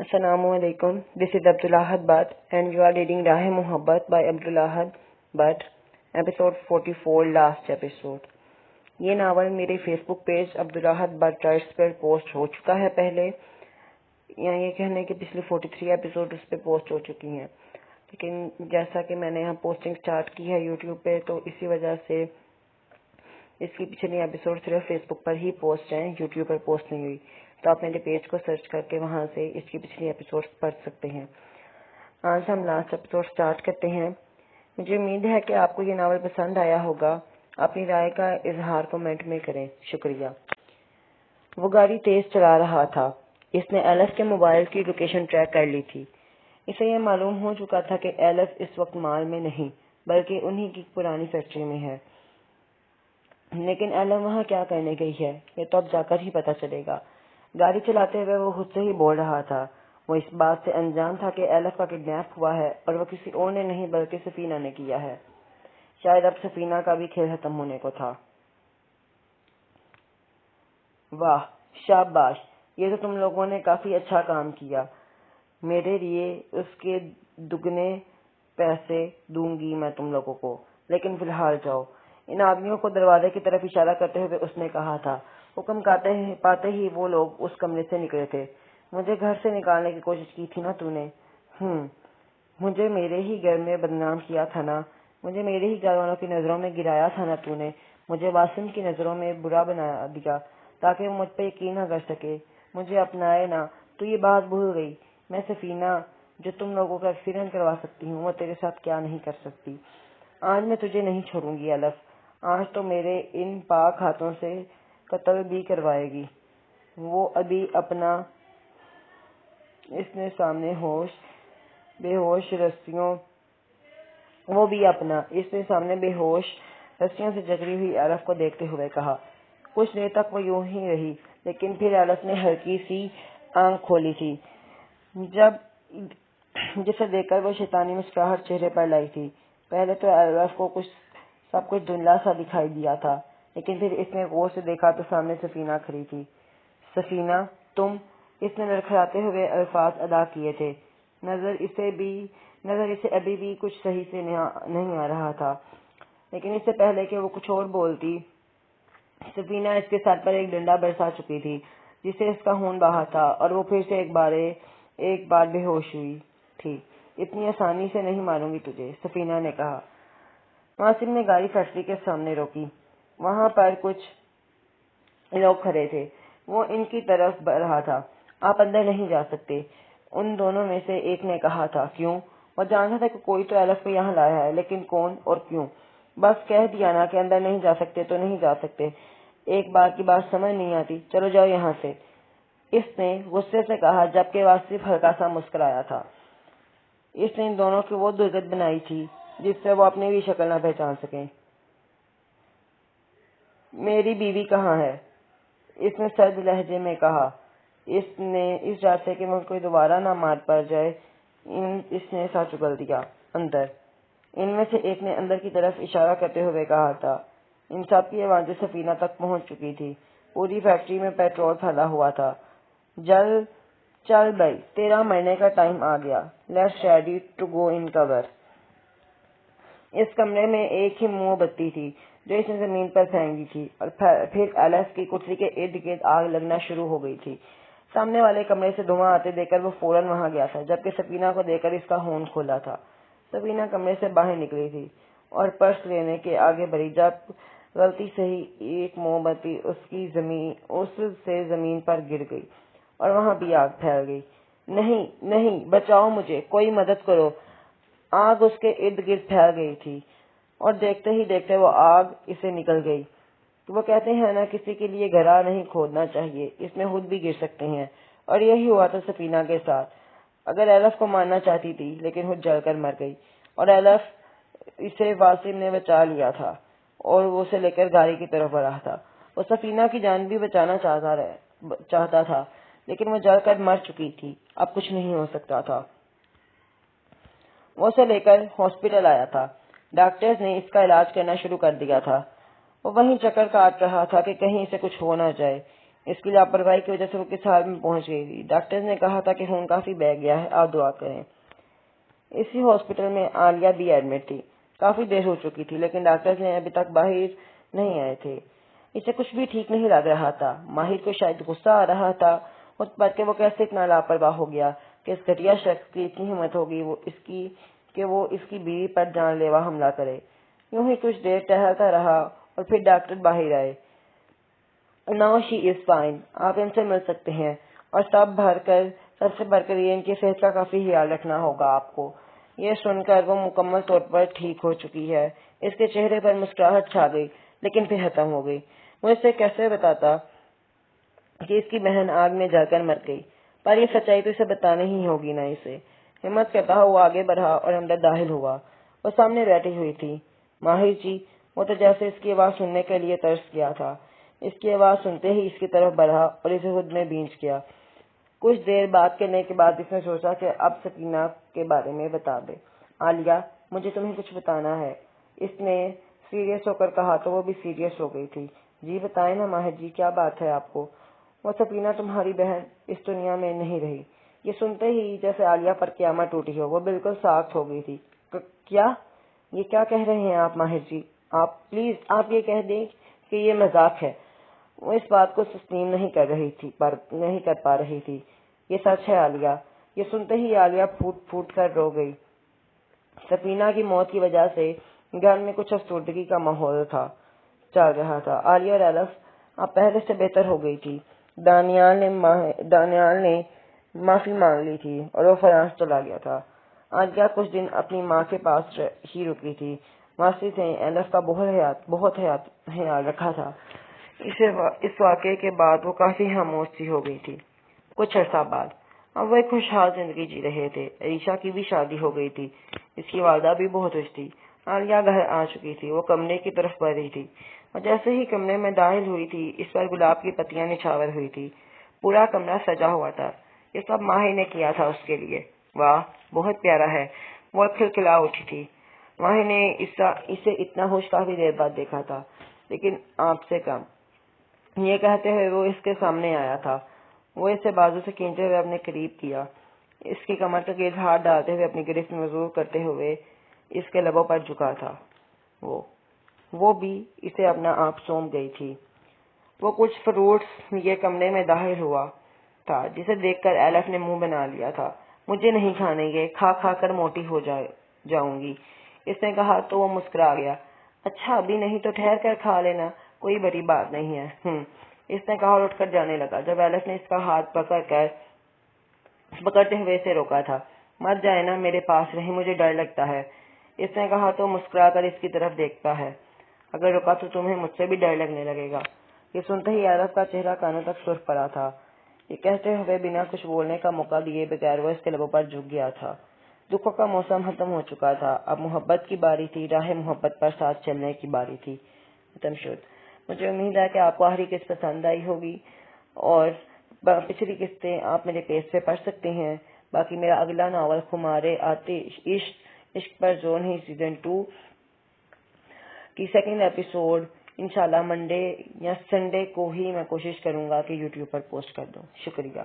Assalamu alaikum. This is Abdul Ahad Bhatt and you are reading Rahe Mohabbat by Abdul Ahad Bhatt, episode 44, last episode. یہ novel میرے Facebook page Abdul Ahad Butt writes پر پوسٹ ہو چکا ہے پہلے، یا یہ کہنے کہ پچھلی 43 ایپیسوڈ اس پہ پوسٹ ہو چکی ہیں، لیکن جیسا کہ میں نے یہاں پوسٹنگ سٹارٹ کی ہے یوٹیوب پہ، تو اسی وجہ سے اس کی پچھلی ایپیسوڈ صرف فیس بک پر ہی پوسٹ ہیں، یوٹیوب پر پوسٹ نہیں ہوئی، تو آپ میرے پیج کو سرچ کر کے وہاں سے اس کی پچھلی ایپیسوڈ پڑھ سکتے ہیں۔ آج ہم لاسٹ ایپیسوڈ سٹارٹ کرتے ہیں۔ مجھے امید ہے کہ آپ کو یہ ناول پسند آیا ہوگا۔ اپنی رائے کا اظہار کمنٹ میں کریں، شکریہ۔ وہ گاڑی تیز چلا رہا تھا۔ اس نے ایلس کے موبائل کی لوکیشن ٹریک کر لی تھی۔ اسے یہ معلوم ہو چکا تھا کہ ایلس اس وقت مال میں نہیں بلکہ انہی کی پرانی فیکٹری میں ہے، لیکن ایلس وہاں کیا کرنے گئی ہے یہ تو اب جا کر ہی پتہ چلے گا۔ گاڑی چلاتے ہوئے وہ خود سے ہی بول رہا تھا۔ وہ اس بات سے انجان تھا کہ ایلس کا کڈنیپ ہوا ہے اور وہ کسی اور نے نہیں بلکہ سفینہ نے کیا ہے۔ شاید اب سفینہ کا بھی کھیل ختم ہونے کو تھا۔ واہ، شاباش، یہ تو تم لوگوں نے کافی اچھا کام کیا۔ میرے لیے اس کے دگنے پیسے دوں گی میں تم لوگوں کو، لیکن فی الحال جاؤ۔ ان آدمیوں کو دروازے کی طرف اشارہ کرتے ہوئے اس نے کہا تھا۔ حکم پاتے ہی وہ لوگ اس کمرے سے نکلے تھے۔ مجھے گھر سے نکالنے کی کوشش کی تھی نا تو نے؟ مجھے میرے ہی گھر میں بدنام کیا تھا نا، مجھے میرے ہی گھر والوں کی نظروں میں گرایا تھا نا تو نے، مجھے واسم کی نظروں میں برا بنا دیا تاکہ وہ مجھ پہ یقین نہ کر سکے، مجھے اپنائے نہ۔ تو یہ بات بھول گئی، میں سفینہ جو تم لوگوں کا ایکسیڈنٹ کروا سکتی ہوں وہ تیرے ساتھ کیا نہیں کر سکتی۔ آج میں تجھے نہیں چھوڑوں گی الف، آج تو میرے ان پاک ہاتھوں سے قتل بھی کروائے گی۔ وہ ابھی اپنا اس نے سامنے بے ہوش رسیوں سے جکڑی ہوئی ایلف کو دیکھتے ہوئے کہا۔ کچھ دیر تک وہ یوں ہی رہی، لیکن پھر ایلف نے ہلکی سی آنکھ کھولی تھی، جسے دیکھ کر وہ شیطانی مسکراہٹ چہرے پر لائی تھی۔ پہلے تو ایلف کو سب کچھ دھندلا سا دکھائی دیا تھا، لیکن پھر اس نے غور سے دیکھا تو سامنے سفینہ کھڑی تھی۔ سفینہ، تم؟ اس نے لڑکھڑاتے ہوئے الفاظ ادا کیے تھے۔ نظر اسے ابھی بھی کچھ صحیح سے نہیں آ رہا تھا، لیکن اس سے پہلے کہ وہ کچھ اور بولتی، سفینہ اس کے سر پر ایک ڈنڈا برسا چکی تھی جس سے اس کا خون بہا تھا اور وہ پھر سے ایک بار بے ہوش ہوئی تھی۔ اتنی آسانی سے نہیں ماروں گی تجھے، سفینہ نے کہا۔ واسم نے گاڑی فیکٹری کے سامنے روکی۔ وہاں پر کچھ لوگ کھڑے تھے۔ وہ ان کی طرف بڑھ رہا تھا۔ آپ اندر نہیں جا سکتے، ان دونوں میں سے ایک نے کہا تھا۔ کیوں؟ وہ جانتا تھا کہ کوئی تو ایلف کو یہاں لایا ہے، لیکن کون اور کیوں؟ بس کہہ دیا نا کہ اندر نہیں جا سکتے تو نہیں جا سکتے، ایک بار کی بات سمجھ نہیں آتی؟ چلو جاؤ یہاں سے، اس نے غصے سے کہا، جبکہ واصف ہلکا سا مسکرایا تھا۔ اس نے ان دونوں کی وہ درگت بنائی تھی جس سے وہ اپنی بھی شکل نہ پہچان سکیں۔ میری بیوی کہاں ہے؟ اس نے سرد لہجے میں کہا۔ اس ڈر سے کہ مجھ کو دوبارہ نہ مار پڑ جائے، اس نے سر چگل دیا۔ اندر۔ ان میں سے ایک نے اندر کی طرف اشارہ کرتے ہوئے کہا تھا۔ ان سب کی آوازیں سفینہ تک پہنچ چکی تھی۔ پوری فیکٹری میں پیٹرول پھیلا ہوا تھا۔ چل بھائی، تیرا مرنے کا ٹائم آ گیا، لیٹس ریڈی ٹو گو ان کور۔ اس کمرے میں ایک ہی موم بتی تھی جو اس نے زمین پر پھینکی تھی، اور پھر ایلس کی کرسی کے ارد گرد آگ لگنا شروع ہو گئی تھی۔ سامنے والے کمرے سے دھواں آتے دیکھ کر وہ فوراً وہاں گیا تھا، جبکہ سفینہ کو دیکھ کر اس کا ہون کھولا تھا۔ سفینہ کمرے سے باہر نکلی تھی اور پرس لینے کے آگے بڑھی جب غلطی سے ہی ایک موم بتی اس سے زمین پر گر گئی اور وہاں بھی آگ پھیل گئی۔ نہیں، بچاؤ مجھے، کوئی مدد کرو۔ آگ اس کے ارد گرد پھیل گئی تھی اور دیکھتے ہی دیکھتے وہ آگ اسے نکل گئی۔ وہ کہتے ہیں نا، کسی کے لیے گہرا نہیں کھودنا چاہیے، اس میں خود بھی گر سکتے ہیں، اور یہی ہوا تھا سفینہ کے ساتھ۔ اگر ایلف کو مارنا چاہتی تھی، لیکن خود جل کر مر گئی، اور ایلف اسے واسم نے بچا لیا تھا اور وہ اسے لے کر گاڑی کی طرف بڑھا تھا۔ وہ سفینہ کی جان بھی بچانا چاہتا تھا، لیکن وہ جل کر مر چکی تھی، اب کچھ نہیں ہو سکتا تھا۔ وہ اسے لے کر ہاسپٹل آیا تھا۔ ڈاکٹرز نے اس کا علاج کرنا شروع کر دیا تھا۔ وہ وہیں چکر کاٹ رہا تھا کہ کہیں اسے کچھ ہو نہ جائے۔ اس کی لاپرواہی کی وجہ سے وہ کس حال میں پہنچ گئی تھی۔ ڈاکٹر نے کہا تھا کہ خون کافی بہہ گیا ہے، آپ دعا کریں۔ اسی ہاسپٹل میں عالیہ بھی ایڈمٹ تھی۔ کافی دیر ہو چکی تھی لیکن ڈاکٹر نے ابھی تک باہر نہیں آئے تھے۔ اسے کچھ بھی ٹھیک نہیں لگ رہا تھا۔ ماہر کو شاید غصہ آ رہا تھا اس پر کہ وہ کیسے اتنا لاپرواہ ہو گیا کہ اس گھٹیا شخص کی اتنی ہمت ہوگی کہ وہ اس کی بیوی پر جان لیوا حملہ کرے۔ یوں ہی کچھ دیر ٹہلتا رہا اور پھر ڈاکٹر باہر آئے۔ "Now she is fine، آپ ان سے مل سکتے ہیں، اور سب سے بڑھ کر یہ ان کی صحت کا کافی خیال رکھنا ہوگا آپ کو۔" یہ سن کر وہ مکمل طور پر ٹھیک ہو چکی ہے۔ اس کے چہرے پر مسکراہٹ چھا گئی لیکن پھر ختم ہو گئی۔ وہ اسے کیسے بتاتا کہ اس کی بہن آگ میں جل کر مر گئی، پر یہ سچائی تو اسے بتانی ہی ہوگی نا اسے۔ ہمت کرتا ہوا وہ آگے بڑھا اور اندر داخل ہوا۔ وہ سامنے بیٹھی ہوئی تھی۔ "ماہر جی۔" وہ تو جیسے اس کی آواز سننے کے لیے ترس گیا تھا۔ اس کی آواز سنتے ہی اس کی طرف بڑھا اور اسے خود میں بھینچ گیا۔ کچھ دیر بات کرنے کے بعد اس نے سوچا کہ اب سکینہ کے بارے میں بتا دے۔ "عالیہ، مجھے تمہیں کچھ بتانا ہے۔" اس نے سیریس ہو کر کہا تو وہ بھی سیریس ہو گئی تھی۔ "جی بتائیں نا ماہر جی، کیا بات ہے آپ کو؟" "وہ سکینہ تمہاری بہن اس دنیا میں نہیں رہی۔" یہ سنتے ہی جیسے عالیہ پر قیامت ٹوٹی ہو، وہ بالکل ساکت ہو گئی تھی۔ کیا؟ یہ کیا کہہ رہے ہیں آپ ماہر جی؟ پلیز آپ یہ کہہ دیں کہ یہ مذاق ہے۔ وہ اس بات کو تسلیم نہیں کر پا رہی تھی۔ "یہ سچ ہے عالیہ۔" یہ سنتے ہی عالیہ پھوٹ پھوٹ کر رو گئی۔ سکینہ کی موت کی وجہ سے گھر میں کچھ افسردگی کا ماحول چل رہا تھا۔ عالیہ اور ایلف اب پہلے سے بہتر ہو گئی تھی۔ دانیال نے معافی مانگ لی تھی اور وہ فرانس چلا گیا تھا۔ عالیہ کچھ دن اپنی ماں کے پاس ہی رکی تھی۔ ماسی نے ایلف کا بہت خیال رکھا تھا۔ اس واقعے کے بعد وہ کافی خاموش سی ہو گئی تھی۔ کچھ عرصہ بعد اب وہ ایک خوشحال زندگی جی رہے تھے۔ عریشہ کی بھی شادی ہو گئی تھی۔ اس کی والدہ بھی بہت خوش تھی۔ عالیہ گھر آ چکی تھی۔ وہ کمرے کی طرف بڑھ رہی تھی اور جیسے ہی کمرے میں داخل ہوئی تھی اس پر گلاب کی پتیاں نچھاور ہوئی تھی۔ پورا کمرہ سجا ہوا تھا۔ یہ سب ماہر نے کیا تھا اس کے لیے۔ "واہ، بہت پیارا ہے۔" وہ کھلکھلا اٹھی تھی۔ ماہر نے اسے اتنا خوش کافی دیر بعد دیکھا تھا، لیکن آپ سے کم۔ یہ کہتے ہوئے وہ اس کے سامنے آیا تھا۔ وہ اسے بازو سے کھینچتے ہوئے اپنے قریب کیا۔ اس کی کمر کے گرد ہاتھ ڈالتے ہوئے اپنی گرفت میں زور کرتے ہوئے اس کے لبوں پر جھکا تھا۔ وہ بھی اسے اپنا آپ سونپ گئی تھی۔ وہ کچھ فروٹس لیے کمرے میں داخل ہوا تھا جسے دیکھ کر ایلف نے منہ بنا لیا تھا۔ "مجھے نہیں کھانے، یہ کھا کھا کر موٹی ہو جاؤں گی۔" اس نے کہا تو وہ مسکرا گیا۔ "اچھا ابھی نہیں تو ٹھہر کر کھا لینا، کوئی بڑی بات نہیں ہے۔ اس نے کہا اور اٹھ کر جانے لگا جب ایلف نے اس کا ہاتھ پکڑتے ہوئے اسے روکا تھا۔ "مت جائے نا، میرے پاس رہیں، مجھے ڈر لگتا ہے۔" اس نے کہا تو مسکرا کر اس کی طرف دیکھتا ہے۔ "اگر رکا تو تمہیں مجھ سے بھی ڈر لگنے لگے گا۔" یہ سنتے ہی ایلف کا چہرہ کانوں تک سرخ پڑا تھا۔ یہ کہتے ہوئے بنا کچھ بولنے کا موقع دیے بغیر وہ اس کے لبوں پر جھک گیا تھا۔ دکھوں کا موسم ختم ہو چکا تھا۔ اب محبت کی باری تھی، راہ محبت پر ساتھ چلنے کی باری تھی۔ ختم شد۔ مجھے امید ہے کہ آپ کو آخری قسط پسند آئی ہوگی اور پچھلی قسطیں آپ میرے پیج پہ پڑھ سکتے ہیں۔ باقی میرا اگلا ناول خمارے آتش عشق پر زور نہیں سیزن 2 کی سیکنڈ ایپیسوڈ انشاءاللہ منڈے یا سنڈے کو ہی میں کوشش کروں گا کہ یوٹیوب پر پوسٹ کر دوں۔ شکریہ۔